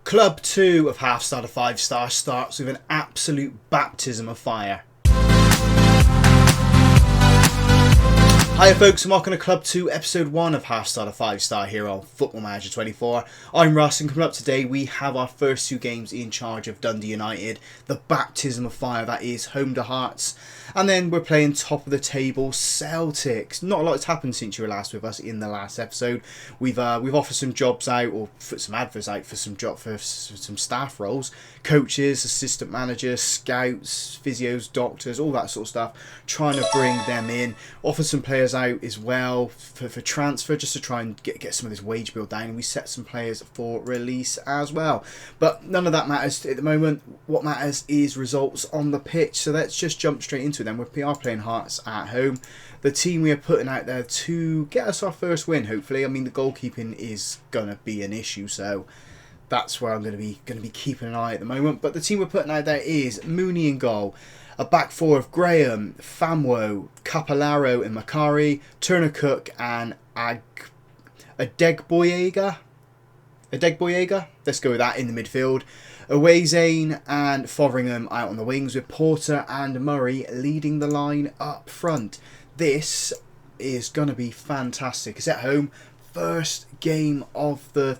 Club 2 of Half Star to 5 Star starts with an absolute baptism of fire. Hiya folks and welcome to Club 2 Episode 1 of Half Star to 5 Star here on Football Manager 24. I'm Russ and coming up today we have our first two games in charge of Dundee United. The baptism of fire that is home to Hearts. And then we're playing top of the table Celtics. Not a lot has happened since you were last with us in the last episode. We've offered some jobs out or put some adverts out for some staff roles. Coaches, assistant managers, scouts, physios, doctors, all that sort of stuff. Trying to bring them in. Offer some players out as well for transfer just to try and get some of this wage bill down, and we set some players for release as well, but none of that matters at the moment. What matters is results on the pitch, so let's just jump straight into it then. We are playing Hearts at home. The team we are putting out there to get us our first win, hopefully. I mean, the goalkeeping is going to be an issue, so that's where I'm going to be keeping an eye at the moment. But the team we're putting out there is Mooney in goal. A back four of Graham, Famwo, Capolaro and Macari, Turner Cook and Adegboyega. Let's go with that in the midfield. Awayzane and Fotheringham out on the wings with Porter and Murray leading the line up front. This is going to be fantastic. It's at home. First game of the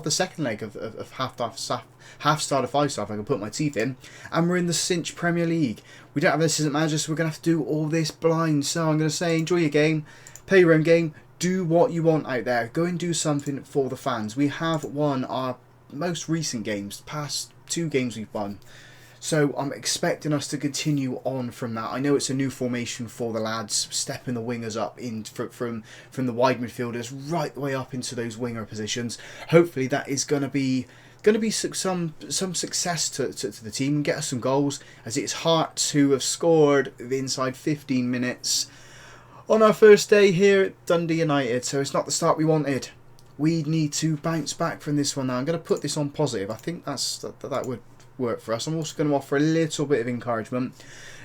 second leg of half star to 5 star, if I can put my teeth in, and we're in the cinch Premier League. We don't have an assistant manager, so we're going to have to do all this blind. So I'm going to say enjoy your game, play your own game, do what you want out there, go and do something for the fans. We have won our most recent games, past 2 games we've won. So I'm expecting us to continue on from that. I know it's a new formation for the lads, stepping the wingers up in from the wide midfielders right the way up into those winger positions. Hopefully that is going to be some success to the team and get us some goals, as it's Hearts who have scored inside 15 minutes on our first day here at Dundee United. So it's not the start we wanted. We need to bounce back from this one now. I'm going to put this on positive. I think that would work for us. I'm also going to offer a little bit of encouragement.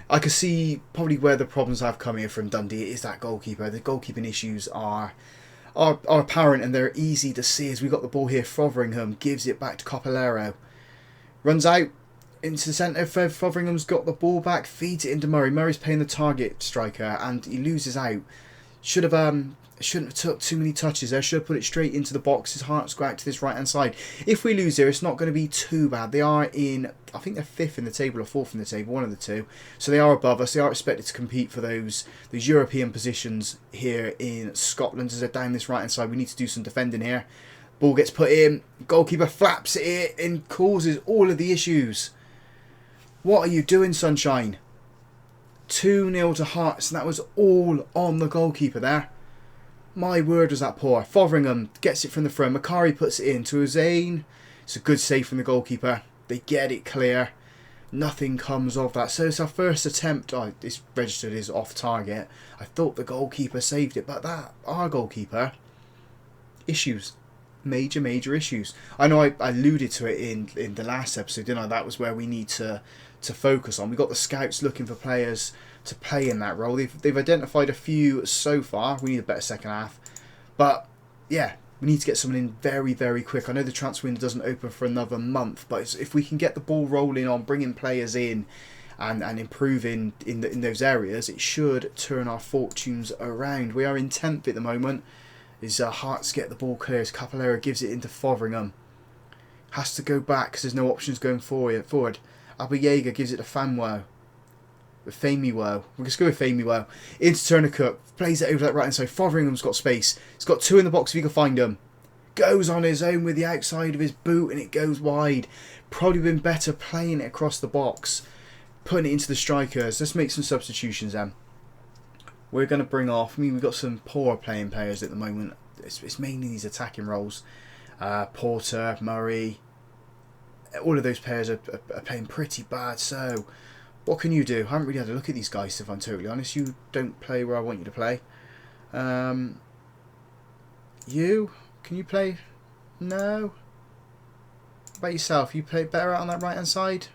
I can see probably where the problems have come here from Dundee is that goalkeeper. The goalkeeping issues are apparent and they're easy to see as we got the ball here. Fotheringham gives it back to Capolaro. Runs out into the centre. Fotheringham's got the ball back, feeds it into Murray. Murray's playing the target striker and he loses out. Shouldn't have took too many touches there. Should have put it straight into the box. His Hearts go out to this right hand side. If we lose here, it's not going to be too bad. They are in, I think they're 5th in the table or 4th in the table, one of the two. So they are above us. They are expected to compete for those European positions here in Scotland. As they're down this right hand side, we need to do some defending here. Ball gets put in. Goalkeeper flaps it and causes all of the issues. What are you doing, sunshine? 2-0 to Hearts, and that was all on the goalkeeper there. My word, was that poor. Fotheringham gets it from the front. Macari puts it in to Zane. It's a good save from the goalkeeper. They get it clear. Nothing comes of that. So it's our first attempt. Oh, it's registered as off target. I thought the goalkeeper saved it, but our goalkeeper, issues. Major issues. I know I alluded to it in the last episode, didn't I? That was where we need to focus on. We got the scouts looking for players to play in that role. They've identified a few so far. We need a better second half, but yeah, we need to get someone in very quick. I know the transfer window doesn't open for another month, but if we can get the ball rolling on bringing players in and improving in those areas, it should turn our fortunes around. We are in 10th at the moment. His Hearts get the ball clear as Capolaro gives it into Fotheringham. Has to go back because there's no options going forward. Abuyega gives it to Famwo. Famiwo. We'll just go with Famiwo. Into Turner Cook. Plays it over that right hand side. Fotheringham's got space. He's got 2 in the box if he can find them. Goes on his own with the outside of his boot and it goes wide. Probably been better playing it across the box. Putting it into the strikers. Let's make some substitutions then. We're going to bring off, we've got some poor playing players at the moment. It's mainly these attacking roles. Porter, Murray, all of those players are playing pretty bad. So, what can you do? I haven't really had a look at these guys, if I'm totally honest. You don't play where I want you to play. Can you play? No? What about yourself? You play better out on that right hand side?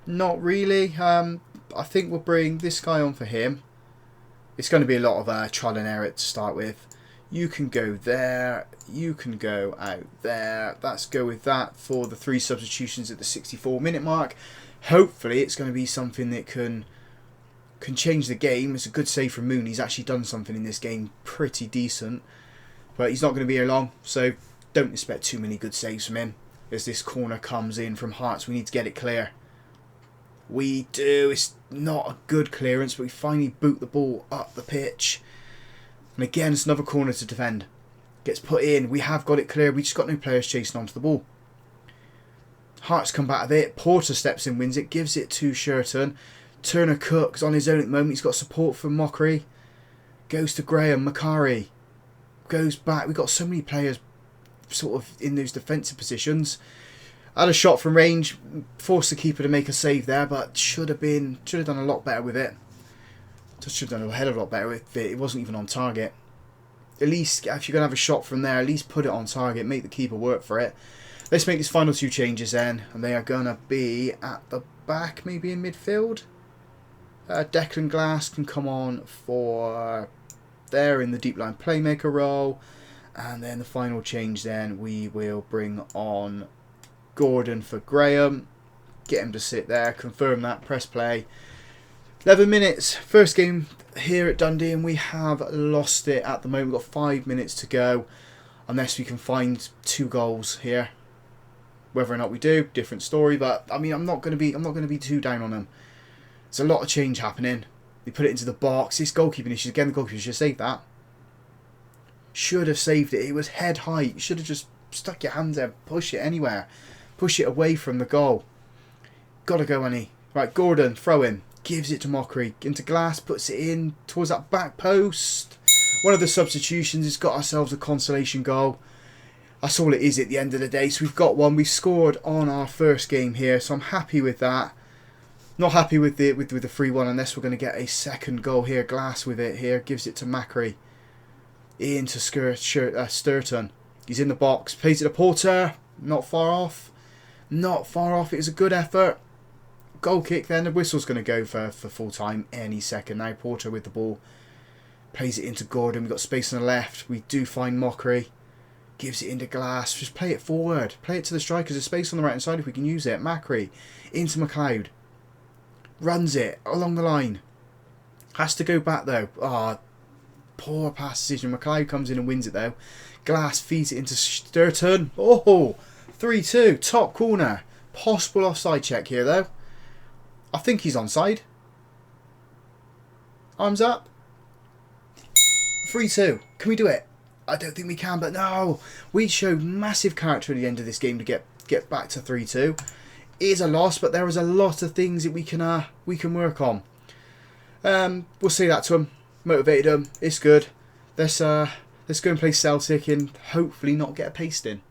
Not really. I think we'll bring this guy on for him. It's going to be a lot of trial and error to start with. You can go there. You can go out there. Let's go with that for the 3 substitutions at the 64-minute mark. Hopefully it's going to be something that can change the game. It's a good save from Mooney. He's actually done something in this game pretty decent. But he's not going to be here long, so don't expect too many good saves from him. As this corner comes in from Hearts, we need to get it clear. We do. It's not a good clearance, but we finally boot the ball up the pitch. And again, it's another corner to defend. Gets put in. We have got it clear. We just got no players chasing onto the ball. Hearts come back with it. Porter steps in, wins it, gives it to Shirton. Turner Cook's on his own at the moment. He's got support from Mockery. Goes to Graham. Macari goes back. We've got so many players sort of in those defensive positions. Had a shot from range. Forced the keeper to make a save there, but should have done a lot better with it. Should have done a hell of a lot better with it. It wasn't even on target. At least, if you're going to have a shot from there, at least put it on target. Make the keeper work for it. Let's make these final 2 changes then. And they are going to be at the back, maybe in midfield. Declan Glass can come on for there in the deep line playmaker role. And then the final change then, we will bring on Gordon for Graham. Get him to sit there. Confirm that. Press play. 11 minutes, first game here at Dundee, and we have lost it at the moment. We've got 5 minutes to go, unless we can find 2 goals here. Whether or not we do, different story. But I mean, I'm not going to be too down on them. There's a lot of change happening. They put it into the box. This goalkeeping issue again. The goalkeeper should have saved that. Should have saved it. It was head height. You should have just stuck your hands there, push it anywhere, push it away from the goal. Got to go, Annie. Right, Gordon, throw in. Gives it to Mockery. Into Glass, puts it in towards that back post. One of the substitutions has got ourselves a consolation goal. That's all it is at the end of the day. So we've got one. We've scored on our first game here, so I'm happy with that. Not happy with the 3-1 unless we're going to get a second goal here. Glass with it here. Gives it to Macri. Into Sturton. He's in the box. Plays it to Porter. Not far off. Not far off. It was a good effort. Goal kick then. The whistle's going to go for full time any second now. Porter with the ball. Plays it into Gordon. We've got space on the left. We do find Mockery. Gives it into Glass. Just play it forward. Play it to the strikers. There's space on the right hand side if we can use it. Macri. Into McLeod. Runs it along the line. Has to go back though. Ah, poor pass decision. McLeod comes in and wins it though. Glass feeds it into Sturton. Oh, 3-2. Top corner. Possible offside check here though. I think he's onside. Arms up. 3-2. Can we do it? I don't think we can, but no. We showed massive character at the end of this game to get back to 3-2. It is a loss, but there is a lot of things that we can work on. We'll say that to them. Motivated them. It's good. Let's go and play Celtic and hopefully not get a pasting.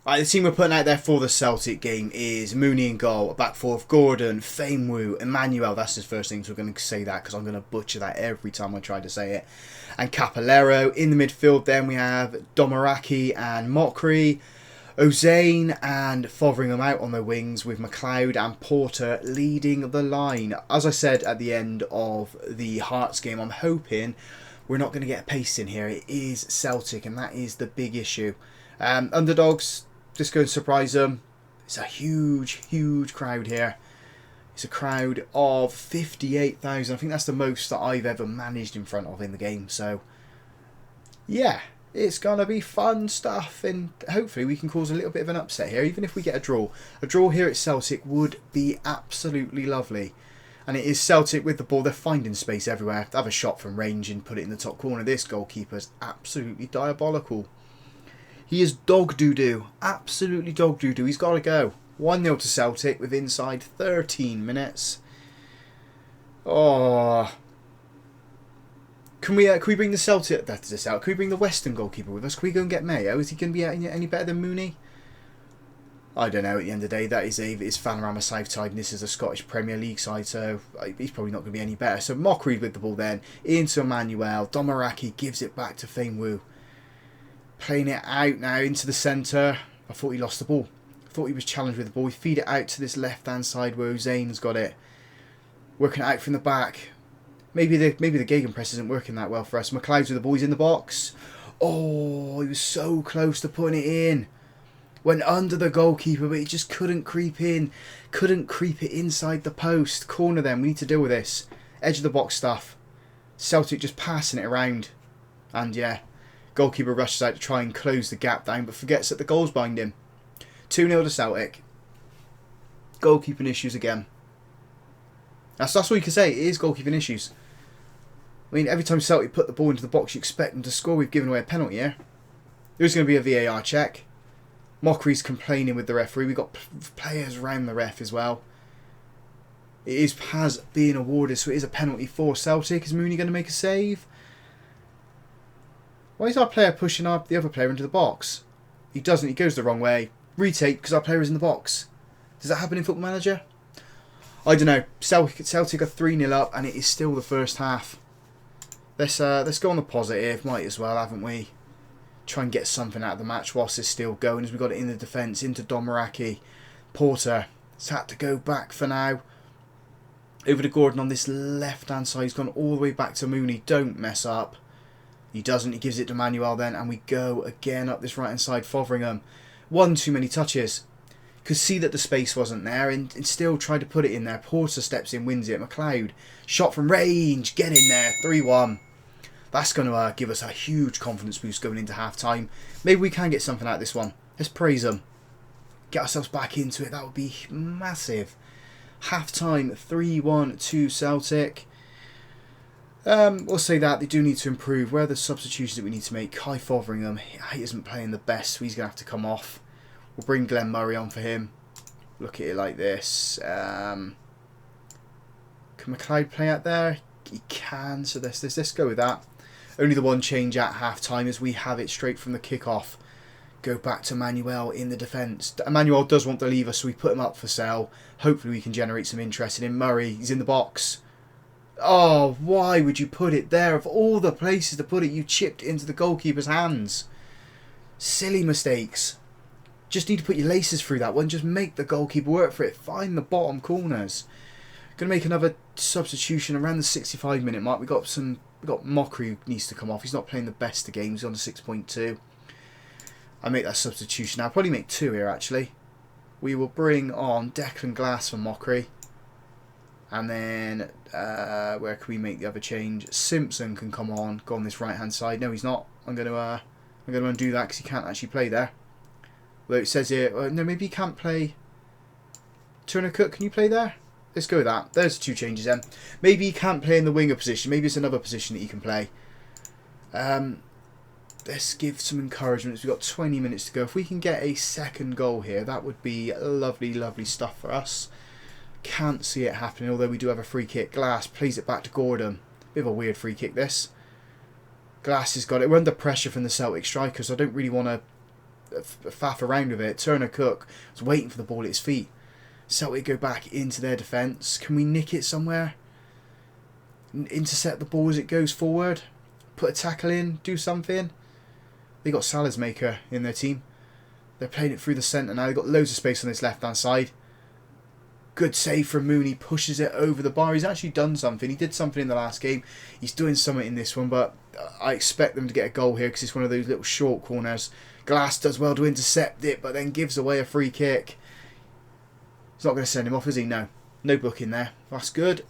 Right, the team we're putting out there for the Celtic game is Mooney in goal, a back four of Gordon, Famewu, Emmanuel. That's his first name, so we're going to say that because I'm going to butcher that every time I try to say it. And Capolero. In the midfield then we have Domaraki and Mockery, Ozane and Fotheringham out on the wings with McLeod and Porter leading the line. As I said at the end of the Hearts game, I'm hoping we're not going to get a pace in here. It is Celtic and that is the big issue. Underdogs, just go and surprise them. It's a huge crowd here. It's a crowd of 58,000. I think that's the most that I've ever managed in front of in the game. So, yeah, it's going to be fun stuff. And hopefully we can cause a little bit of an upset here, even if we get a draw. A draw here at Celtic would be absolutely lovely. And it is Celtic with the ball. They're finding space everywhere. They have a shot from range and put it in the top corner. This goalkeeper's absolutely diabolical. He is dog doo-doo. Absolutely dog doo-doo. He's got to go. 1-0 to Celtic with inside 13 minutes. Oh. Can we bring the Celtic... That's this out. Can we bring the Western goalkeeper with us? Can we go and get Mayo? Is he going to be any better than Mooney? I don't know. At the end of the day, that is it's Vanarama South side and this is a Scottish Premier League side, so he's probably not going to be any better. So Mockery with the ball then. Into Emmanuel. Domaraki gives it back to Famewu. Playing it out now into the centre. I thought he lost the ball. I thought he was challenged with the ball. We feed it out to this left-hand side where Zane's got it. Working it out from the back. Maybe the gegenpress isn't working that well for us. McLeod's with the ball. He's in the box. Oh, he was so close to putting it in. Went under the goalkeeper, but he just couldn't creep in. Couldn't creep it inside the post. Corner then, we need to deal with this. Edge of the box stuff. Celtic just passing it around. And yeah, goalkeeper rushes out to try and close the gap down, but forgets that the goal's behind him. 2-0 to Celtic. Goalkeeping issues again. That's all you can say. It is goalkeeping issues. I mean, every time Celtic put the ball into the box, you expect them to score. We've given away a penalty here. There's going to be a VAR check. Mockery's complaining with the referee. We've got players around the ref as well. It has been awarded, so it is a penalty for Celtic. Is Mooney going to make a save? Why is our player pushing the other player into the box? He doesn't. He goes the wrong way. Retake because our player is in the box. Does that happen in Football Manager? I don't know. Celtic are 3-0 up, and it is still the first half. Let's go on the positive. Might as well, haven't we? Try and get something out of the match whilst it's still going, as we've got it in the defence into Domaraki. Porter has had to go back for now. Over to Gordon on this left hand side. He's gone all the way back to Mooney. Don't mess up. He doesn't. He gives it to Manuel then, and we go again up this right hand side. Fotheringham. One too many touches. Could see that the space wasn't there and still tried to put it in there. Porter steps in, wins it. McLeod. Shot from range. Get in there. 3-1. That's going to give us a huge confidence boost going into half-time. Maybe we can get something out of this one. Let's praise them. Get ourselves back into it. That would be massive. Half-time, 3-1 to Celtic. We'll say that. They do need to improve. Where are the substitutions that we need to make? Kai Fotheringham, he isn't playing the best, so he's going to have to come off. We'll bring Glenn Murray on for him. Look at it like this. Can McLeod play out there? He can, so let's go with that. Only the one change at half-time as we have it straight from the kick-off. Go back to Manuel in the defence. Manuel does want the lever, so we put him up for sale. Hopefully we can generate some interest in him. Murray, he's in the box. Oh, why would you put it there? Of all the places to put it, you chipped into the goalkeeper's hands. Silly mistakes. Just need to put your laces through that one. Just make the goalkeeper work for it. Find the bottom corners. Going to make another substitution around the 65-minute mark. We got Mockery who needs to come off. He's not playing the best of games. He's on a 6.2. I make that substitution now. I'll probably make 2 here actually. We will bring on Declan Glass for Mockery. And then where can we make the other change? Simpson can come on. Go on this right hand side. No, he's not. I'm going to undo that because he can't actually play there. Although it says here, no, maybe he can't play. Turner Cook, can you play there? Let's go with that. There's 2 changes then. Maybe he can't play in the winger position. Maybe it's another position that he can play. Let's give some encouragement. We've got 20 minutes to go. If we can get a second goal here, that would be lovely, lovely stuff for us. Can't see it happening, although we do have a free kick. Glass plays it back to Gordon. Bit of a weird free kick this. Glass has got it. We're under pressure from the Celtic strikers, so I don't really want to faff around with it. Turner Cook was waiting for the ball at his feet. Celtic go back into their defence. Can we nick it somewhere? Intercept the ball as it goes forward? Put a tackle in? Do something? They got Salazmaker in their team. They're playing it through the centre now. They've got loads of space on this left-hand side. Good save from Mooney. Pushes it over the bar. He's actually done something. He did something in the last game. He's doing something in this one, but I expect them to get a goal here because it's one of those little short corners. Glass does well to intercept it, but then gives away a free kick. He's not going to send him off, is he? No. No booking there. That's good.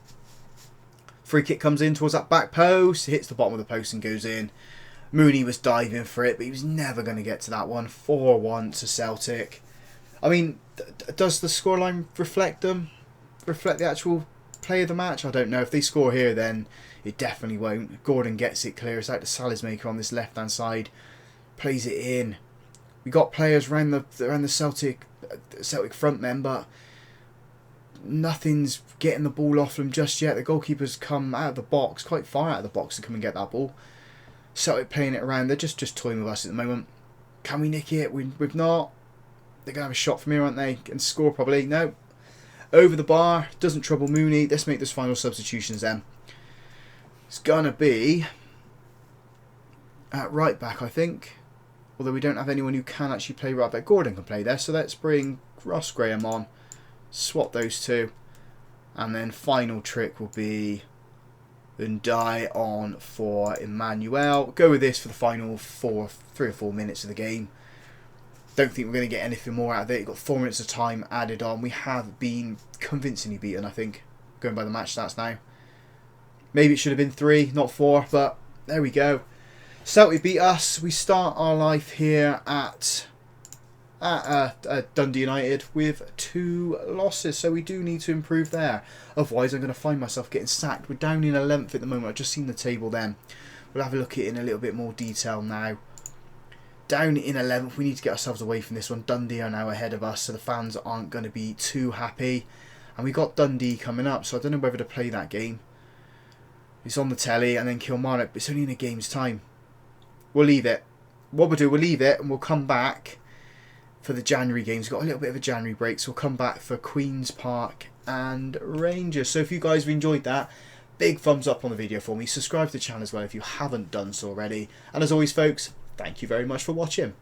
Free kick comes in towards that back post. Hits the bottom of the post and goes in. Mooney was diving for it, but he was never going to get to that one. 4-1 to Celtic. I mean, does the scoreline reflect them? Reflect the actual play of the match? I don't know. If they score here, then it definitely won't. Gordon gets it clear. It's out to Salazmaker on this left-hand side. Plays it in. We got players around the Celtic front men, but nothing's getting the ball off them just yet. The goalkeeper's come out of the box, quite far out of the box to come and get that ball. Celtic playing it around. They're just toying with us at the moment. Can we nick it? We've not. They're going to have a shot from here, aren't they? And score probably. No. Over the bar. Doesn't trouble Mooney. Let's make those final substitutions then. It's going to be at right back, I think. Although we don't have anyone who can actually play right back. Gordon can play there. So let's bring Ross Graham on. Swap those two. And then final trick will be and die on for Emmanuel. Go with this for the final 3 or 4 minutes of the game. Don't think we're going to get anything more out of it. You've got 4 minutes of time added on. We have been convincingly beaten, I think, going by the match stats now. Maybe it should have been 3, not 4, but there we go. Celtic beat us. We start our life here at Dundee United with 2 losses, so we do need to improve there. Otherwise, I'm going to find myself getting sacked. We're down in 11th at the moment. I've just seen the table then. We'll have a look at it in a little bit more detail now. Down in 11th, we need to get ourselves away from this one. Dundee are now ahead of us, so the fans aren't going to be too happy. And we got Dundee coming up, so I don't know whether to play that game. It's on the telly, and then Kilmarnock, but it's only in a game's time. We'll leave it. What we'll do, we'll leave it, and we'll come back for the January games. We've got a little bit of a January break, so we'll come back for Queen's Park and Rangers. So if you guys have enjoyed that, big thumbs up on the video for me. Subscribe to the channel as well if you haven't done so already. And as always, folks, thank you very much for watching.